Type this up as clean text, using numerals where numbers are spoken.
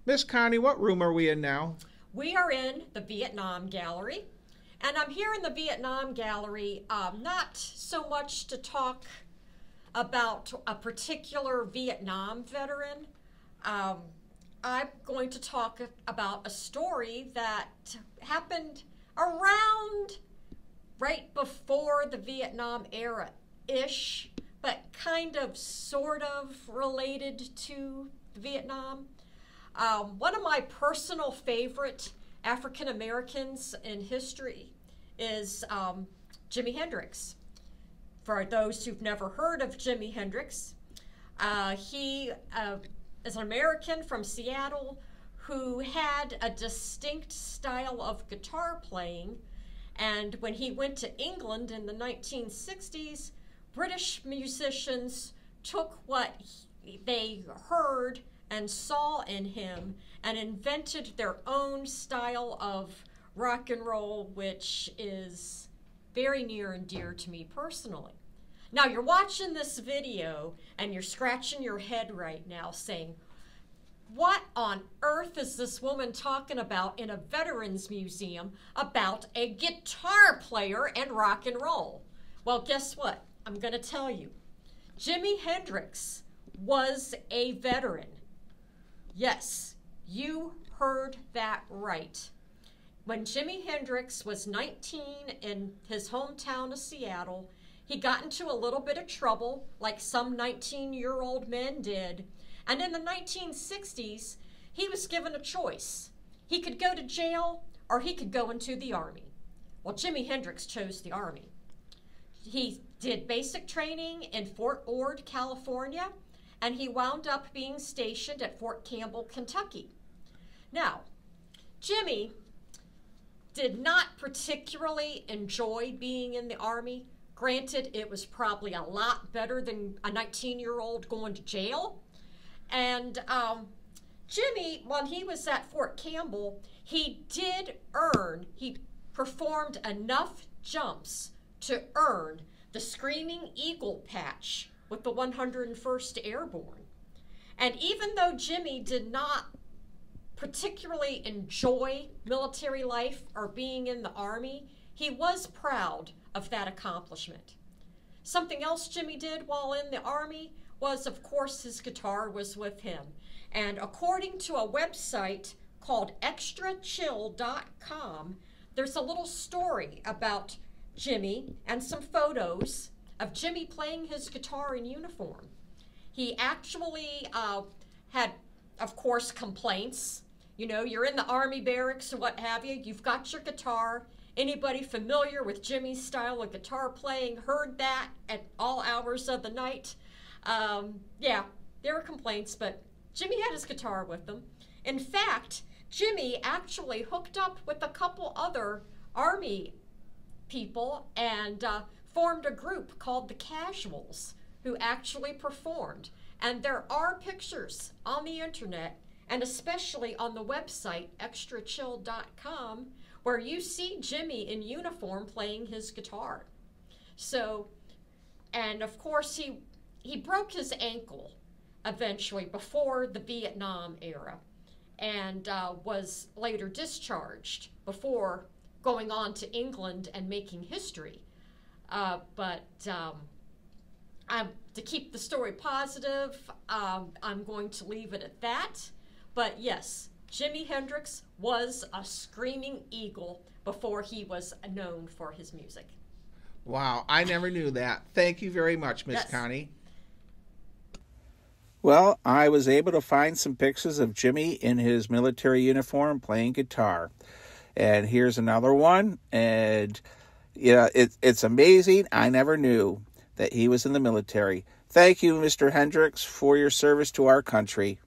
Miss Connie, what room are we in now? We are in the Vietnam Gallery, and I'm here in the Vietnam Gallery not so much to talk about a particular Vietnam veteran. Um, I'm going to talk about a story that happened around right before the Vietnam era ish, but kind of sort of related to Vietnam. One of my personal favorite African Americans in history is Jimi Hendrix. For those who've never heard of Jimi Hendrix, he is an American from Seattle who had a distinct style of guitar playing. And when he went to England in the 1960s, British musicians took what they heard and saw in him and invented their own style of rock and roll, which is very near and dear to me personally. Now, you're watching this video and you're scratching your head right now saying, what on earth is this woman talking about in a veterans museum about a guitar player and rock and roll? Well, guess what? I'm going to tell you. Jimi Hendrix was a veteran. Yes, you heard that right. When Jimi Hendrix was 19 in his hometown of Seattle, he got into a little bit of trouble, like some 19-year-old men did. And in the 1960s, he was given a choice. He could go to jail or he could go into the Army. Well, Jimi Hendrix chose the Army. He did basic training in Fort Ord, California, and he wound up being stationed at Fort Campbell, Kentucky. Now, Jimi did not particularly enjoy being in the Army. Granted, it was probably a lot better than a 19-year-old going to jail. And Jimi, when he was at Fort Campbell, he performed enough jumps to earn the Screaming Eagle patch with the 101st Airborne. And even though Jimi did not particularly enjoy military life or being in the Army, he was proud of that accomplishment. Something else Jimi did while in the Army was, of course, his guitar was with him. And according to a website called extrachill.com, there's a little story about Jimi and some photos of Jimi playing his guitar in uniform. He actually had, of course, complaints. You know, you're in the Army barracks or what have you. You've got your guitar. Anybody familiar with Jimi's style of guitar playing heard that at all hours of the night. Yeah, there were complaints, but Jimi had his guitar with him. In fact, Jimi actually hooked up with a couple other Army people and formed a group called the Casuals, who actually performed. And there are pictures on the internet, and especially on the website extrachill.com, where you see Jimi in uniform playing his guitar. So, and of course he broke his ankle eventually before the Vietnam era and was later discharged before going on to England and making history. To keep the story positive, I'm going to leave it at that. But yes, Jimi Hendrix was a screaming eagle before he was known for his music. Wow, I never knew that. Thank you very much, Miss Connie. Well, I was able to find some pictures of Jimi in his military uniform playing guitar. And here's another one. And yeah, it's amazing. I never knew that he was in the military. Thank you, Mr. Hendrix, for your service to our country.